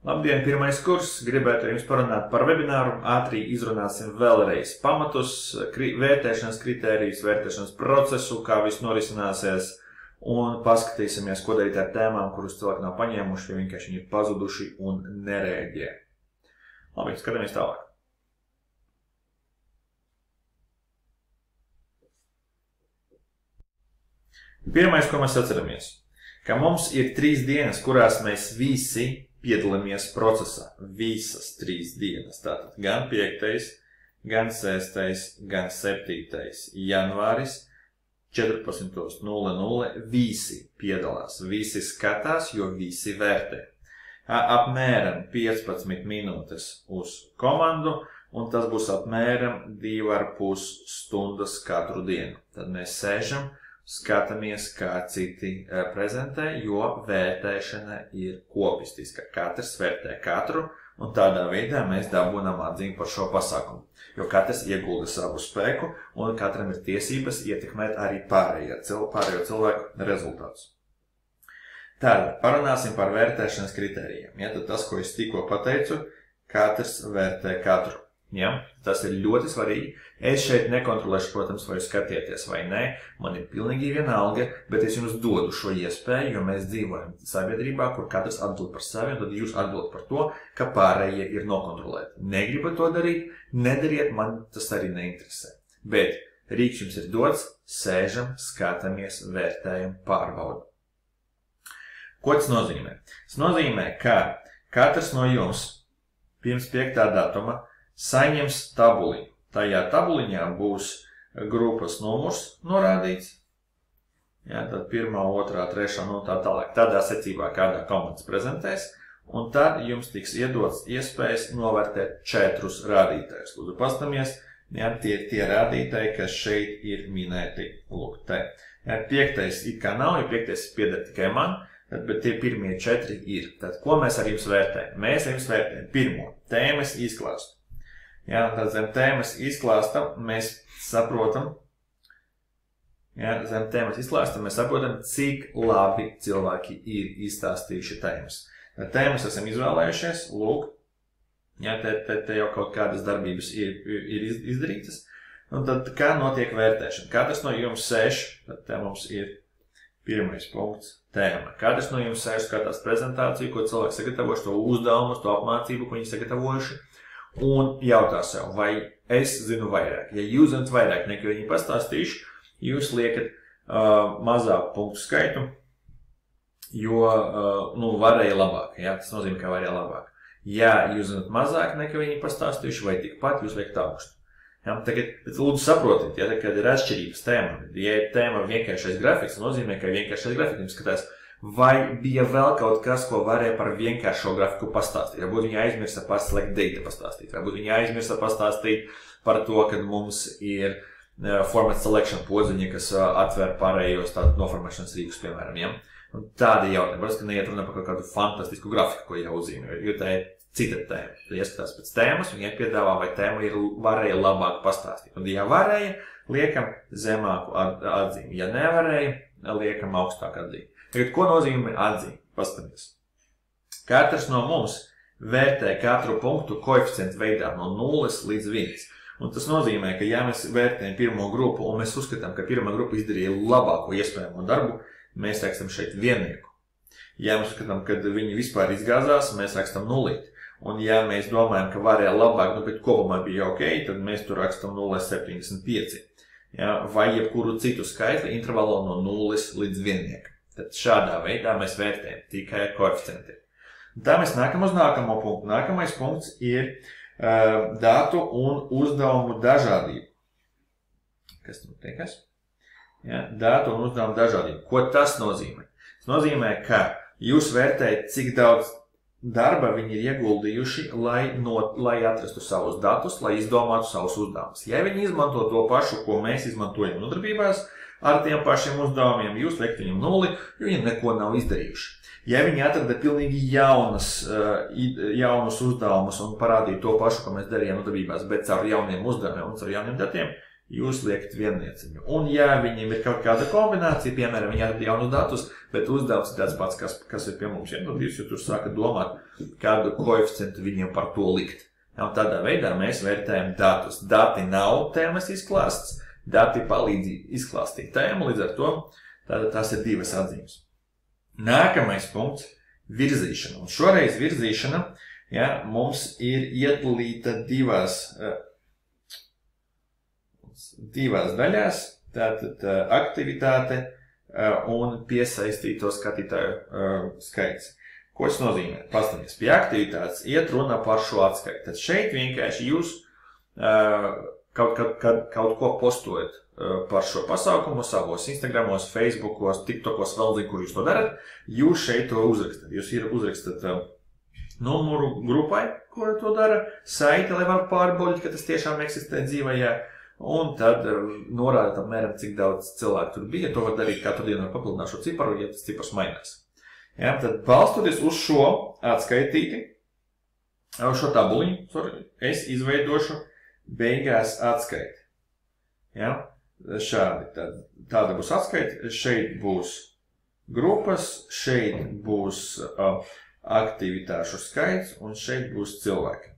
Labdien, pirmais kurs. Gribētu jums parunāt par webināru. Ātri izrunāsim vēlreiz pamatus, vērtēšanas kritērijus, vērtēšanas procesu, kā viss norisināsies, un paskatīsimies, ko darīt ar tēmām, kurus cilvēki nav paņēmuši, jo vienkārši viņi ir pazuduši un nereaģē. Labi, skatāmies tālāk. Pirmais, ko mēs atceramies, ka mums ir 3 dienas, kurās mēs visi piedalāmies procesā. Visas 3 dienas. Tātad gan 5., gan 6., gan 7. janvāris 14:00 visi piedalās, visi skatās, jo visi vērtē. Apmēram 15 minūtes uz komandu, un tas būs apmēram 2,5 stundas katru dienu. Tad mēs sēžam, skatāmies, kā citi prezentē, jo vērtēšana ir kopistiska. Katrs vērtē katru, un tādā veidā mēs dabūnam atziņu par šo pasākumu. Jo katrs iegulda savu spēku, un katram ir tiesības ietekmēt arī pārējo cilvēku rezultātus. Tātad parunāsim par vērtēšanas kritērijiem. Ja, tad tas, ko es tikko pateicu, katrs vērtē katru. Ja, tas ir ļoti svarīgi. Es šeit nekontrolēšu, protams, vai jūs skatieties vai nē. Man ir pilnīgi vienalga, bet es jums dodu šo iespēju, jo mēs dzīvojam sabiedrībā, kur katrs atbild par sevi, un tad jūs atbild par to, ka pārējie ir nokontrolēti. Negribat to darīt, nedariet, man tas arī neinteresē. Bet rīks jums ir dots, sēžam, skatāmies, vērtējam, pārbaudam. Ko tas nozīmē? Tas nozīmē, ka katrs no jums pirms 5. datuma saņems tabuliņu. Tajā tabuliņā būs grupas numurs norādīts. Ja, tad 1., 2., 3. un tā tālāk. Tādā secībā, kādā komandas prezentēs. Un tad jums tiks iedots iespējas novērtēt 4 rādītājus. Lūdzu, pastamies, ja, tie rādītāji, kas šeit ir minēti. Lūk, te. Ja, 5. it kā nav, jo 5. pieder tikai man, bet tie pirmie 4 ir. Tad, ko mēs ar jums vērtējam? Mēs ar jums vērtējam pirmo tēmas izklāstu. Ja, tad zem tēmas izklāsta mēs saprotam, cik labi cilvēki ir izstāstījuši tēmas. Tēmas esam izvēlējušies, lūk, ja, te jau kaut kādas darbības ir izdarītas. Un tad kā notiek vērtēšana? Katrs no jums sēž, tad te mums ir pirmais punkts tēma. Katrs no jums sēž skatās prezentāciju, ko cilvēki sagatavojuši, to uzdevumus, to apmācību, ko viņi sagatavojuši. Un jautā sev, vai es zinu vairāk. Ja jūs zināt vairāk nekā viņi pastāstījuši, jūs liekat mazāku punktu skaitu, jo varēja labāk. Ja? Tas nozīmē, ka varēja labāk. Ja jūs zināt mazāk nekā viņi pastāstījuši, vai tikpat, jūs liekat augstu. Ja? Tagad lūdzu saprotiet, ja, kad ir atšķirības tēma. Ja tēma vienkāršais grafiks, nozīmē, ka vienkāršais grafiks skatās, vai bija vēl kaut kas, ko varēja par vienkāršo grafiku pastāstīt. Varbūt viņi aizmirsa par select data pastāstīt. Varbūt viņi aizmirsa pastāstīt par to, ka mums ir format selection podziņa, kas atver pārējos tādu noformēšanas rīkus, piemēram. Ja? Un tādi jautājumi. Varbūt, ka neiet runa par kaut kādu fantastisku grafiku, ko jāuzzīmē, jo tā ir cita tēma. Tad ieskatās pēc tēmas un jāpiedāvā, vai tēma varēja labāk pastāstīt. Un ja varēja, liekam zemāku atzīmi. Ja nevarēja, liekam augstāku atzīmi. Tagad, ko nozīmē atzīme? Paskaties. Katrs no mums vērtē katru punktu koeficientu veidā no 0 līdz 1. Un tas nozīmē, ka ja mēs vērtējam pirmo grupu un mēs uzskatām, ka pirmā grupa izdarīja labāko iespējamo darbu, mēs rakstam šeit viennieku. Ja mēs uzskatām, ka viņi vispār izgāzās, mēs rakstam 0. Un ja mēs domājam, ka varēja labāk, bet kopumā bija ok, tad mēs tur rakstam 0,75. Ja, vai jebkuru citu skaitli intervalo no 0 līdz 1. Tad šādā veidā mēs vērtējam tikai ar koeficientiem. Tā mēs nākam uz nākamo punktu. Nākamais punkts ir datu un uzdevumu dažādība. Kas tur tiekas? Ja, datu un uzdevumu dažādība. Ko tas nozīmē? Tas nozīmē, ka jūs vērtējat, cik daudz darba viņi ir ieguldījuši, lai atrastu savus datus, lai izdomātu savus uzdevumus. Ja viņi izmanto to pašu, ko mēs izmantojam nodarbībās, ar tiem pašiem uzdevumiem, jūs liekt viņam 0, jo viņi neko nav izdarījuši. Ja viņi atrada pilnīgi jaunus uzdevumus un parādīja to pašu, ko mēs darījām nodarbībās, bet caur jauniem uzdevumiem un caur jauniem datiem, jūs liekat viennieciņu. Un ja viņiem ir kaut kāda kombinācija, piemēram, viņi atrada jaunus datus, bet uzdevums ir tāds pats, kas ir pie mums. Ja, tad jūs tur sākat domāt, kādu koeficientu viņiem par to likt. Ja, un tādā veidā mēs vērtējam datus. Dati nav tēmas izklāsts, dati palīdz izklāstīt tēmu, līdz ar to tās ir divas atzīmes. Nākamais punkts – virzīšana. Un šoreiz virzīšana, ja, mums ir iedalīta divās daļās, tātad aktivitāte un piesaistīto skatītāju skaits. Ko tas nozīmē? Pastamies, pie aktivitātes iet runa par šo atskaiti. Tad šeit vienkārši jūs kaut ko postojat par šo pasaukumu savos Instagramos, Facebookos, TikTokos, vēl zinu, kur jūs to darat. Jūs šeit to uzrakstat. Jūs uzrakstat numuru grupai, kura to dara, saiti, lai var pārbaudīt, ka tas tiešām eksistē dzīvajā, un tad norādāt apmēram, cik daudz cilvēku tur bija. To var darīt katru dienu ar papildināt šo ciparu, ja tas cipars mainās. Ja, tad balstoties uz šo atskaitīti, šo tabuliņu, es izveidošu beigās atskaiti. Ja, šādi. Tāda būs atskaiti. Šeit būs grupas, šeit būs aktivitāšu skaits un šeit būs cilvēki.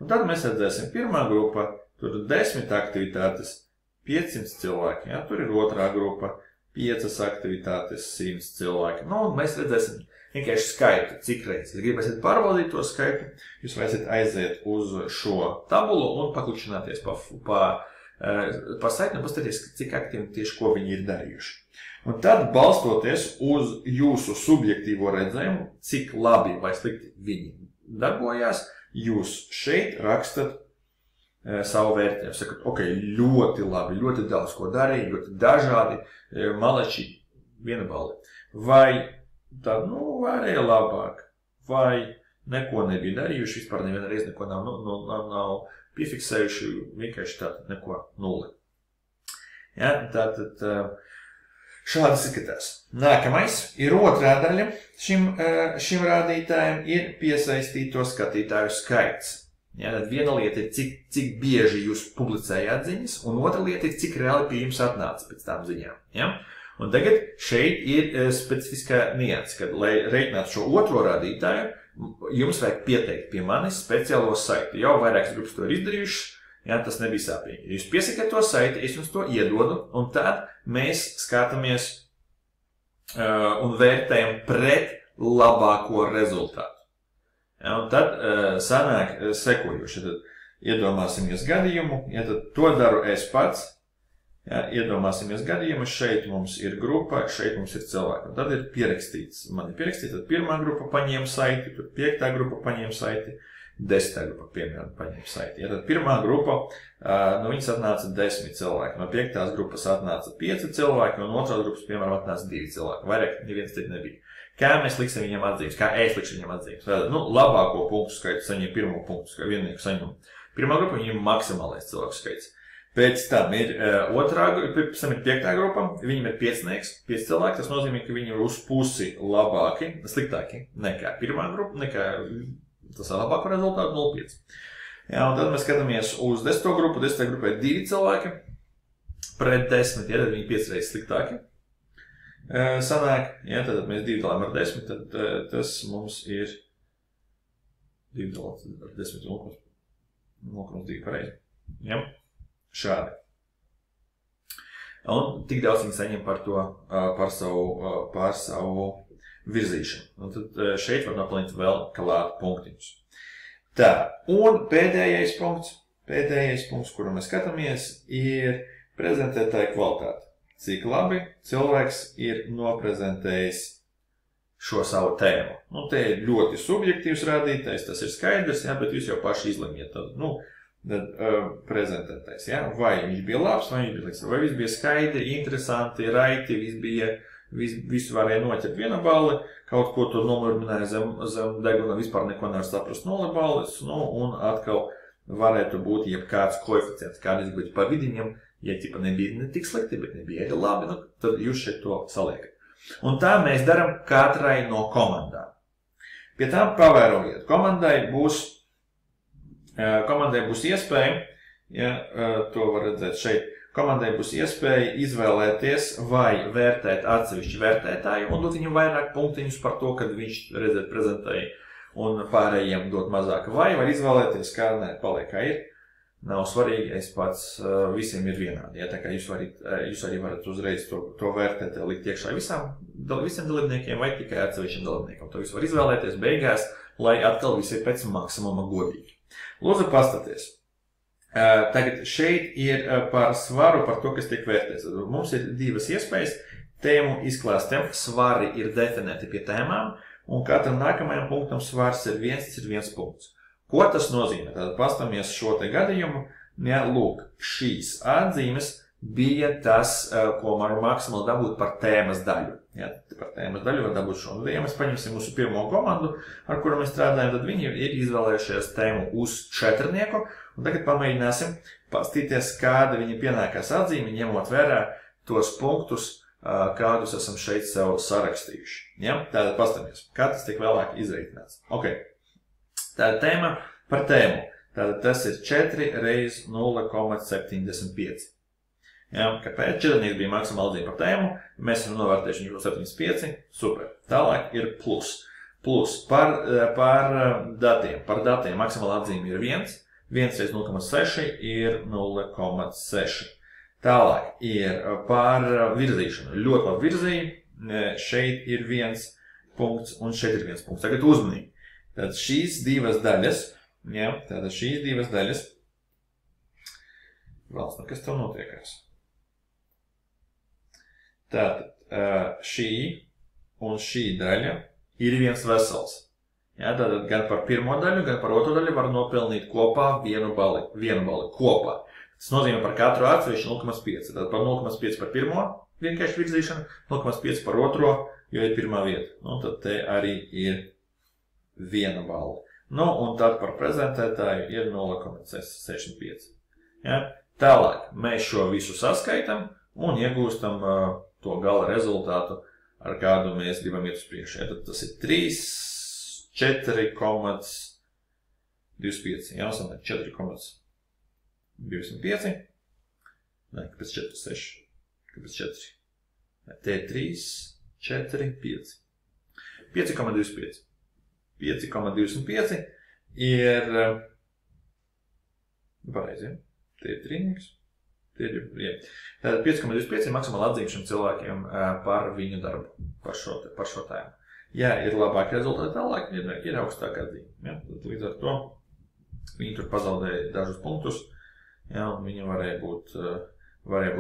Un tad mēs redzēsim pirmā grupa, tur 10 aktivitātes, 500 cilvēki. Ja, tur ir otrā grupa, 5 aktivitātes, 100 cilvēki. Nu, un mēs redzēsim vienkārši skaitu, cik reizes. Ja gribēsiet pārbaudīt to skaitu, jūs vajadzat aiziet uz šo tabulu un paklikšķināties pa saiti un paskatīties, cik aktīvi tieši ko viņi ir darījuši. Un tad, balstoties uz jūsu subjektīvo redzējumu, cik labi vai slikti viņi darbojās, jūs šeit rakstat savu vērtējumu. Sakat, ok, ļoti labi, ļoti daudz ko darīja, ļoti dažādi, maleči, 1 balva. Vai tad, varēja labāk, vai neko nebija darījuši, vispār neviena reiz neko nav piefiksējuši, vienkārši tātad neko 0. Ja, tātad šādi izskatās. Nākamais ir otrā daļa šim rādītājam ir piesaistīto skatītāju skaits. Ja, tad viena lieta ir, cik bieži jūs publicējāt ziņas, un otra lieta ir, cik reāli pie jums atnāca pēc tām ziņām. Ja? Un tagad šeit ir specifiskā nianse, kad, lai reiķinātu šo otro rādītāju, jums vajag pieteikt pie manis speciālo saiti. Jau vairākas grupas to ir izdarījušas, ja, tas nebija sāpīgi. Jūs piesakat to saiti, es jums to iedodu, un tad mēs skatāmies un vērtējam pret labāko rezultātu. Ja, un tad sanāk sekojuši. Tad iedomāsimies gadījumu, ja tad to daru es pats. Ja, iedomāsimies gadījumu, šeit mums ir grupa, šeit mums ir cilvēki. Un tad ir pierakstīts, man ir pierakstīts, tad pirmā grupa paņēma saiti, tur 5. grupa paņēma saiti, 10. grupa piemēram paņēma saiti. Ja, tad pirmā grupa, viņas atnāca 10 cilvēki, no 5. grupas atnāca 5 cilvēki, un otrās grupas, piemēram, atnāca 2 cilvēki. Vairāk neviens tik nebija. Kā mēs liksim viņam atzīmes? Kā es likšu viņam atzīmes? Labāko punktu skaitu saņem pirmo punktu skaitu, viennieku saņem. Pirmā grupa viņam maksimālais cilvēku skaits. Pēc tam ir otrā grupa, pēc tam ir 5. grupa, viņam ir 5 cilvēki, tas nozīmē, ka viņi ir uz pusi labāki, sliktāki nekā pirmā grupa, nekā tas labāko rezultātu 0,5. Jā, un tad mēs skatāmies uz 10. grupu, 10. grupā ir 2 cilvēki, pret 10, ja tad viņi 5 reizes sliktāki. Sanāk, ja tad mēs 2 dalām ar 10, tad tas mums ir 2 dalām ar 10, 0,2 pareizi. Ja? Šādi. Un tik daudz viņi saņem par to, par savu virzīšanu. Un tad šeit var nopelnīt vēl klāt punktiņus. Tā, un pēdējais punkts, kuru mēs skatāmies, ir prezentētāja kvalitāte. Cik labi cilvēks ir noprezentējis šo savu tēmu. Nu, te ir ļoti subjektīvs rādītājs, tas ir skaidrs, ja, bet jūs jau paši izlemiet prezentētājs. Ja. Vai viņš bija labs, vai viņš bija skaidri, interesanti, raiti, visu varēja noķert 1 balli, kaut ko tur nomurmināja zem deguna, vispār neko nevar saprast 0 balles, un atkal varētu būt jebkāds koeficients, kāds būtu pa vidiņam. Ja tipa nebija ne tik slikti, bet nebija arī labi, tad jūs šeit to saliekat. Un tā mēs daram katrai no komandām. Pie tām pavērojiet, komandai būs iespēja, ja, to var redzēt šeit, komandai būs iespēja izvēlēties vai vērtēt atsevišķi vērtētāju un dot viņam vairāk punktiņus par to, kad viņš redzēt prezentēja un pārējiem dot mazāk. Vai var izvēlēties, kā nē, paliek kā ir. Nav svarīgi, es pats visiem ir vienādi. Ja, tā kā jūs arī varat uzreiz to vērtēt, likt iekšā visiem dalībniekiem vai tikai atsevišķiem dalībniekiem. To jūs var izvēlēties beigās, lai atkal visi ir pēc maksimuma godīgi. Lūdzu, pastaties. Tagad šeit ir par svaru, par to, kas tiek vērtēts. Mums ir divas iespējas. Tēmu izklāstiem svari ir definēti pie tēmām, un katram nākamajam punktam svars ir viens punkts. Ko tas nozīmē? Tātad pastamies šo te gadījumu. Ja, lūk, šīs atzīmes bija tas, ko varu maksimāli dabūt par tēmas daļu. Ja, par tēmas daļu var dabūt šo. Ja mēs paņemsim mūsu pirmo komandu, ar kuru mēs strādājam, tad viņi ir izvēlējušies tēmu uz 4. Un tagad pamēģināsim pastīties, kāda viņi pienākās atzīme, ņemot vērā tos punktus, kādus esam šeit sev sarakstījuši. Ja? Tātad pastamies, kā tas tiek vēlāk izreikināts. Okay. Tātad tēma par tēmu. Tātad tas ir 4 reiz 0,75. Ja, kāpēc? 4 bija maksimāla atzīme par tēmu, mēs esam novērtējuši viņu 75, super. Tālāk ir plus. Plus par datiem. Par datiem maksimāla atzīme ir 1 reiz 0,6 ir 0,6. Tālāk ir par virzīšanu. Ļoti labi virzīja, šeit ir 1 punkts un šeit ir 1 punkts. Tagad uzmanīgi. Tātad šīs divas daļas, ja, valsts, kas tev notiekās? Tātad šī un šī daļa ir viens vesels. Ja, tātad gan par pirmo daļu, gan par otro daļu var nopelnīt kopā vienu bali kopā. Tas nozīmē par katru atsevišķi 0,5. Tātad par 0,5 par pirmo vienkārši virzīšanu, 0,5 par otro, jo ir pirmā vieta. Nu, tad te arī ir 1 balva. Nu, un tad par prezentētāju ir 0,65. Ja? Tālāk mēs šo visu saskaitam un iegūstam to gala rezultātu, ar kādu mēs gribam iet uz priekšu. Ja? Tad tas ir 4,25. Jā, sanāk 4,25. Nē, kāpēc 4,6? Kāpēc 4? Te ir 3, 4, 5. 5,25. 5,25 ir pareizi, te ir trīnieks, Tātad 5,25 ir maksimāla atzīme šiem cilvēkiem par viņu darbu, par šo tēmu. Ja ir labāki rezultāti tālāk, ir augstāka atzīme. Ja? Līdz ar to viņi tur pazaudēja dažus punktus, ja? Un viņi varēja būt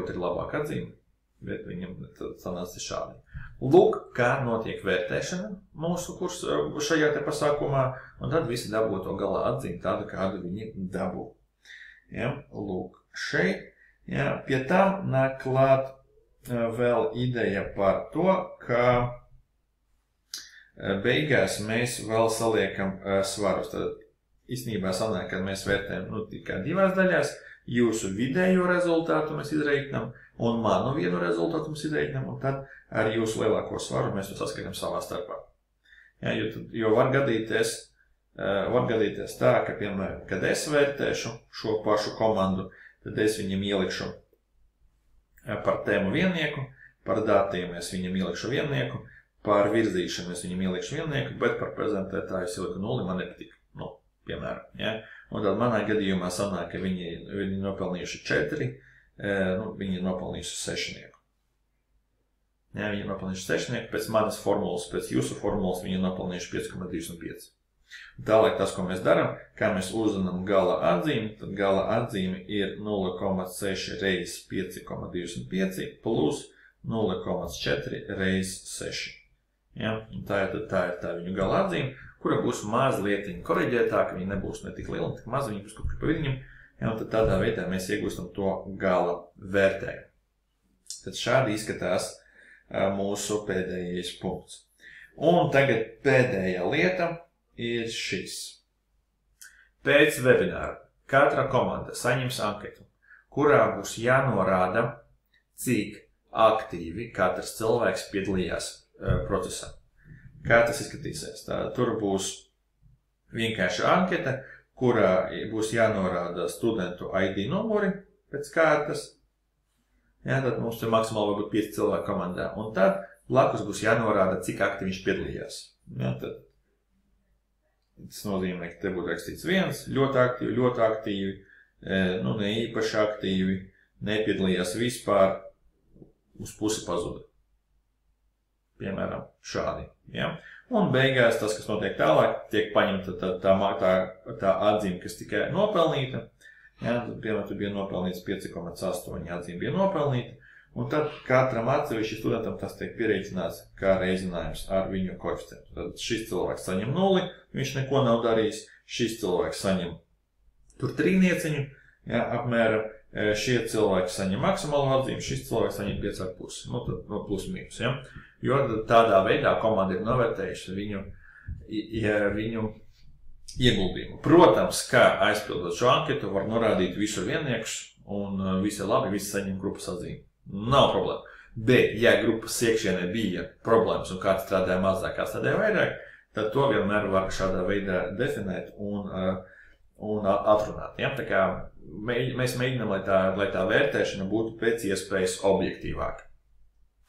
ir labāka atzīme, bet viņam sanāca šādi. Lūk, kā notiek vērtēšana mūsu šajā te pasākumā, un tad visi dabū to galā atzīmi tādu, kādu viņi dabū. Ja, lūk, šeit. Ja, pie tam nāk klāt vēl ideja par to, ka beigās mēs vēl saliekam svarus. Tad īstenībā sanāk, kad mēs vērtējam tikai divās daļās, jūsu vidējo rezultātu mēs izreikinām, un manu vienu rezultātu mēs izreikinām, un tad ar jūsu lielāko svaru mēs to saskatām savā starpā. Ja, jo var gadīties tā, ka, piemēram, kad es vērtēšu šo pašu komandu, tad es viņam ielikšu par tēmu viennieku, par datiem es viņam ielikšu viennieku, par virzīšanu es viņam ielikšu viennieku, bet par prezentētāju es ieliku 0, man nepatīk. Piemēram, ja? Un tad manā gadījumā sanāk, ka viņi nopelnījuši 4, viņi ir nopelnījuši 6. Ja, viņi ir nopelnījuši 6, pēc manas formulas, pēc jūsu formulas viņi ir nopelnījuši 5,25. Tālāk tas, ko mēs darām, kā mēs uzzinām gala atzīmi, tad gala atzīme ir 0,6 reiz 5,25 plus 0,4 reiz 6. Ja? Tā ir viņu gala atzīme, kura būs mazliet koreģētāka, viņa nebūs ne tik liela, ne tik maza, viņa būs kaut kā pa vidiņam, ja, un tad tādā veidā mēs iegūstam to gala vērtējumu. Tad šādi izskatās mūsu pēdējais punkts. Un tagad pēdējā lieta ir šis. Pēc webināra katra komanda saņems anketu, kurā būs jānorāda, cik aktīvi katrs cilvēks piedalījās procesā. Kā tas izskatīsies? Tur būs vienkārši anketa, kurā būs jānorāda studentu ID numuri pēc kārtas, jā, tad mums ir maksimāli varbūt 5 cilvēku komandā. Un tad blakus būs jānorāda, cik aktīvi viņš piedalījās. Jā, tad tas nozīmē, ka te būtu rakstīts 1, ļoti aktīvi, nu, ne īpaši aktīvi, nepiedalījās vispār, uz pusi pazuda. Piemēram, šādi. Ja? Un beigās tas, kas notiek tālāk, tiek paņemta tā atzīme, kas tikai nopelnīta. Ja? Piemēram, tur bija nopelnīts 5,8 atzīme bija nopelnīta. Un tad katram atsevišķi studentam tas tiek pierēķināts kā reizinājums ar viņu koeficientu. Tad šis cilvēks saņem 0, viņš neko nav darījis. Šis cilvēks saņem tur 3, ja, apmēram. Šie cilvēki saņem maksimālu atzīmi, šis cilvēks saņem 5,5. Nu, tad no plus mīnus, ja. Jo tādā veidā komanda ir novērtējuši viņu ieguldījumu. Protams, kā aizpildot šo anketu, var norādīt visu vienniekus un visi labi, visi saņem grupas atzīmi. Nav problēma. Bet, ja grupas iekšienē bija problēmas un kāds strādāja mazāk, kāds strādāja vairāk, tad to vienmēr var šādā veidā definēt un atrunāt. Ja? Tā kā mēs mēģinām, lai tā vērtēšana būtu pēc iespējas objektīvāka.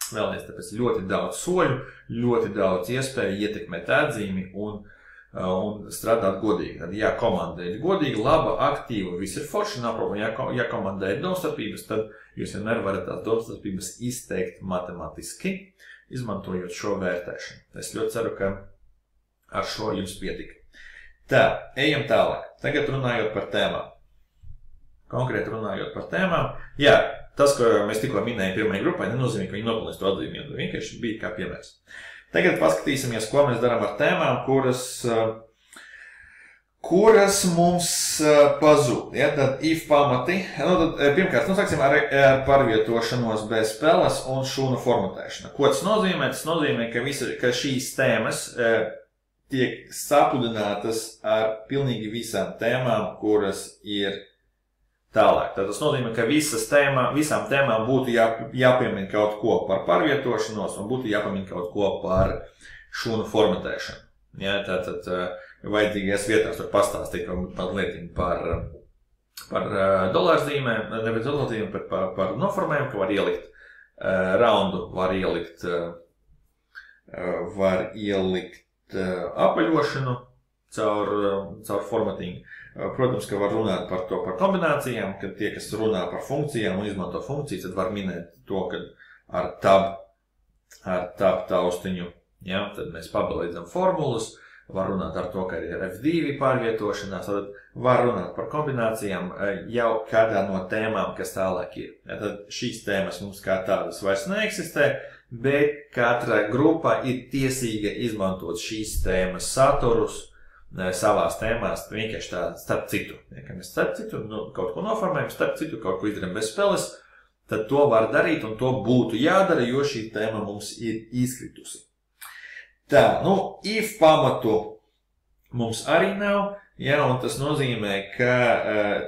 Vēlreiz, tāpēc ļoti daudz soļu, ļoti daudz iespēju ietekmēt atzīmi un strādāt godīgi. Tad, ja komanda ir godīga, laba, aktīva, viss ir forši, nav problēma. Ja komanda ir domstarpības, tad jūs vienmēr varat tās domstarpības izteikt matemātiski, izmantojot šo vērtēšanu. Es ļoti ceru, ka ar šo jums pietika. Tā, ejam tālāk. Tagad runājot par tēmām. Konkrēti runājot par tēmām. Jā, tas, ko mēs tikko minējām pirmajai grupai, nenozīmē, ka viņi nopelnīs to atzīmi. Vienkārši bija kā piemērs. Tagad paskatīsimies, ko mēs darām ar tēmām, kuras mums pazūd. Ja, tad if pamati. Pirmkārt, sāksim ar pārvietošanos bez spēles un šūnu formatēšanu. Ko tas nozīmē? Tas nozīmē, ka šīs tēmas tiek sapludinātas ar pilnīgi visām tēmām, kuras ir tālāk. Tad tas nozīmē, ka visām tēmām būtu jāpiemin kaut ko par pārvietošanos un būtu jāpiemin kaut ko par šūnu formatēšanu. Ja, tātad vajadzīgajās vietās tur pastāstīt par dolārzīmēm, nevis dolārzīmēm, bet par noformējumu, ka var ielikt raundu, var ielikt apaļošanu caur formatīnu. Protams, ka var runāt par kombinācijām, kad tie, kas runā par funkcijām un izmanto funkcijas, tad var minēt to, ka ar tab taustiņu, ja, tad mēs pabeidzam formulas, var runāt ar to, ka ir F2 pārvietošanās, tad var runāt par kombinācijām jau kādā no tēmām, kas tālāk ir. Ja, tad šīs tēmas mums kā tādas vairs neeksistē, bet katra grupa ir tiesīga izmantot šīs tēmas saturus savās tēmās, vienkārši tā starp citu. Ja, ka mēs starp citu kaut ko noformējam, starp citu kaut ko izdarām bez spēles, tad to var darīt un to būtu jādara, jo šī tēma mums ir izkritusi. Tā, if pamatu mums arī nav, ja, un tas nozīmē, ka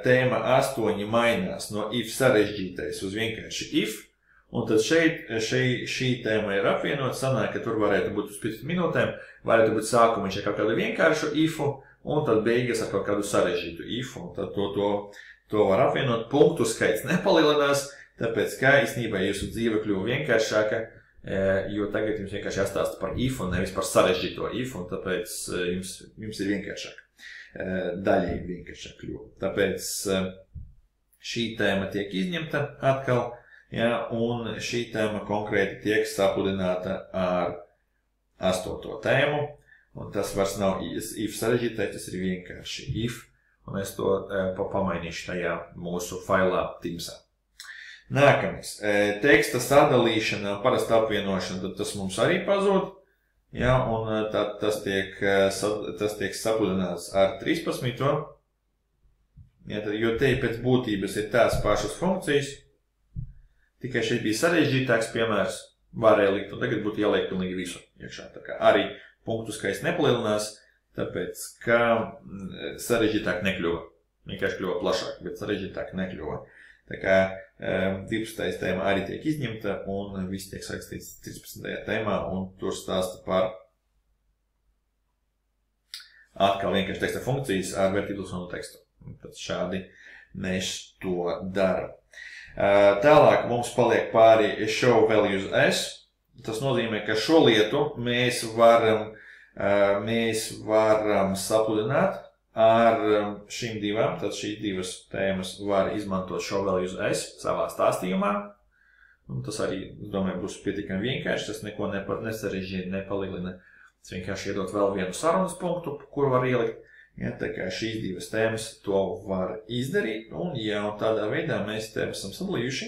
tēma 8 mainās no if sarežģītais uz vienkārši if, un tad šī tēma ir apvienot, sanāk, ka tur varētu būt uz 5 minūtēm, varētu būt sākumiņš ar kaut kādu vienkāršu ifu, un tad beigas ar kaut kādu sarežģītu ifu, un tad to var apvienot. Punktu skaits nepalielinās, tāpēc, ka īstenībā jūsu dzīve kļuva vienkāršāka, jo tagad jums vienkārši jāstāsta par ifu, nevis par sarežģīto ifu, un tāpēc jums ir vienkāršāk. Daļīgi vienkāršāk kļuva. Tāpēc šī tēma tiek izņemta atkal, ja, un šī tēma konkrēti tiek sapludināta ar 8. tēmu, un tas vairs nav if sarežģītais, tas ir vienkārši if, un es to pamainīšu tajā mūsu failā Teamsā. Nākamais, teksta sadalīšana, parasta apvienošana, tad tas mums arī pazūd, ja, un tad tas tiek sapludināts ar 13. Ja, tad, jo te pēc būtības ir tās pašas funkcijas, tikai šeit bija sarežģītāks piemērs, varēja likt, un tagad būtu jāliek pilnīgi visu iekšā. Tā kā arī punktu skaits nepalielinās, tāpēc, ka sarežģītāk nekļuva. Vienkārši kļuva plašāk, bet sarežģītāk nekļuva. Tā kā 12. tēma arī tiek izņemta, un viss tiek sarakstīts 13. tēmā, un tur stāsta par atkal vienkārši teksta funkcijas ar vērtības un tekstu. Tad šādi mēs to darām. Tālāk mums paliek pāri show values S. Tas nozīmē, ka šo lietu mēs varam sapludināt ar šīm divām. Tad šīs divas tēmas var izmantot show values S savā stāstījumā. Un tas arī, es domāju, būs pietiekami vienkārši. Tas neko nesarežģīja, nepalielina. Tas vienkārši iedot vēl vienu sarunas punktu, kuru var ielikt. Ja, tā kā šīs divas tēmas to var izdarīt, un tādā veidā mēs tēmas esam sadalījuši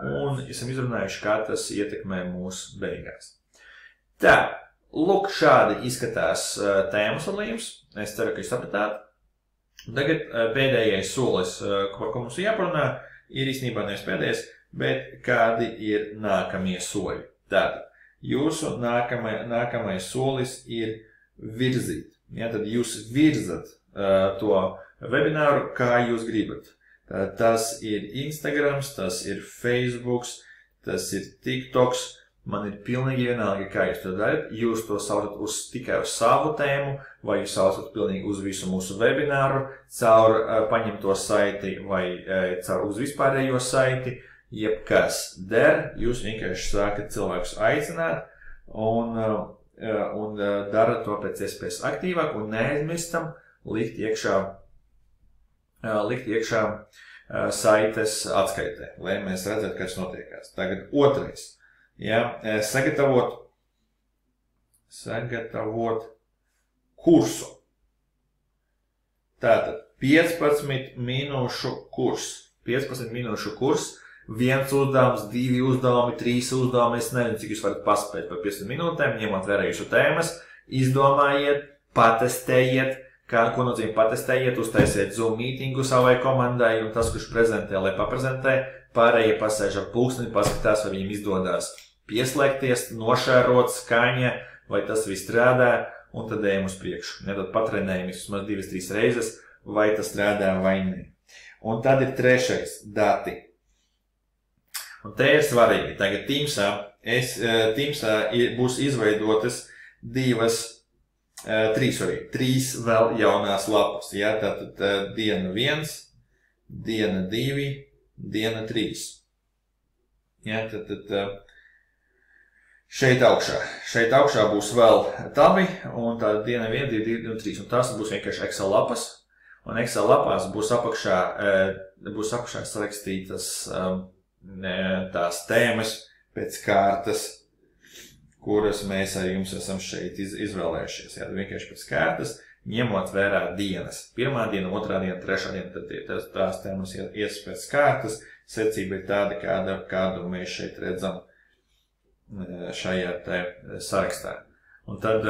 un esam izrunājuši, kā tas ietekmē mūsu beigās. Tā, lūk, šādi izskatās tēmu sadalījums. Es ceru, ka jūs sapratāt. Tagad pēdējais solis, par ko mums jāparunā, ir īstenībā nevis pēdējais, bet kādi ir nākamie soļi. Tātad, jūsu nākamais solis ir virzīt. Ja, tad jūs virzat to webināru, kā jūs gribat. Tas ir Instagrams, tas ir Facebooks, tas ir TikToks. Man ir pilnīgi vienalga, kā jūs to darat. Jūs to saucat tikai uz savu tēmu, vai jūs saucat pilnīgi uz visu mūsu webināru, caur paņemto saiti vai caur uz vispārējo saiti. Jebkas der, jūs vienkārši sākat cilvēkus aicināt un dara to pēc iespējas aktīvāk un neaizmirstam likt iekšā saites atskaitē, lai mēs redzētu, kas notiekās. Tagad otrais. Ja, sagatavot kursu. Tātad 15 minūšu kurs. 15 minūšu kurs. 1 uzdevums, 2 uzdevumi, 3 uzdevumi, es nezinu, cik jūs varat paspēt par 15 minūtēm, ņemot vērā jūsu tēmas, izdomājiet, patestējiet, ko nozīmē patestējiet, uztaisiet Zoom mītingu savai komandai, un tas, kurš prezentē, lai paprezentē, pārējie pasēž ar pulksteni, paskatās, vai viņiem izdodas pieslēgties, nošērot skaņa, vai tas viss strādā, un tad ejam uz priekšu. Ja, tad patrenējamies vismaz 2-3 reizes, vai tas strādā vai ne. Un tad ir trešais - dati. Un te ir svarīgi. Tagad Teamsā būs izveidotas 3 vēl jaunās lapas. Ja? Tātad diena 1, diena 2, diena 3. Ja? Tad šeit augšā būs vēl tabi, un tā diena 1, 2, 2, 3. Un tās būs vienkārši Excel lapas. Un Excel lapās būs apakšā sarakstītas tās tēmas pēc kārtas, kuras mēs ar jums esam šeit izvēlējušies. Jā, vienkārši pēc kārtas, ņemot vērā dienas. 1. diena, 2. diena, 3. diena, tad tās tēmas ies pēc kārtas. Secība ir tāda, kādu mēs šeit redzam šajā te sarakstā. Un tad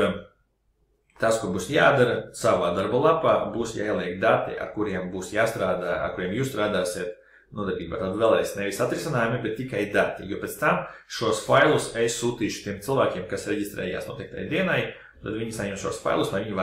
tas, ko būs jādara savā darba lapā, būs jāieliek dati, ar kuriem būs jāstrādā, ar kuriem jūs strādāsiet nodarbībā. Tad vēlreiz nevis atrisinājumi, bet tikai dati, jo pēc tam šos failus es sūtīšu tiem cilvēkiem, kas reģistrējās noteiktai dienai, tad viņi saņem šos failus, lai viņi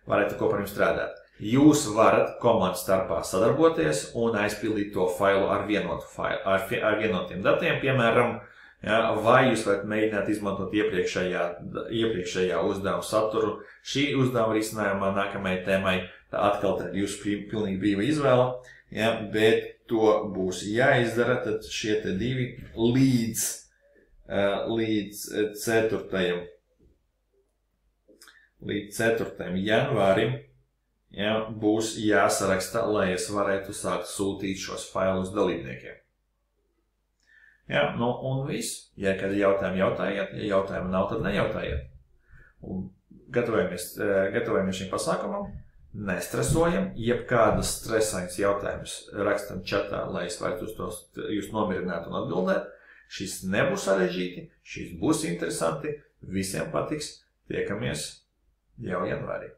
varētu kopā ar jums strādāt. Jūs varat komandu starpā sadarboties un aizpildīt to failu ar vienotiem datiem, piemēram, ja, vai jūs varat mēģināt izmantot iepriekšējā uzdevuma saturu. Šī uzdevuma risinājumā nākamajai tēmai atkal tad jūs pilnīgi brīva izvēle, ja, bet to būs jāizdara, tad šie te 2 līdz 4. janvārim, ja, būs jāsaraksta, lai es varētu sākt sūtīt šos failus dalībniekiem. Ja, nu un viss. Ja kādi jautājumi jautājiet, ja jautājumi nav, tad nejautājiet. Un gatavojamies šim pasākumam. Nestresojam, jebkādas stresains jautājumus rakstam čatā, lai es varētu jūs nomierināt un atbildēt. Šis nebūs sarežģīti, šis būs interesanti, visiem patiks. Tiekamies jau janvārī.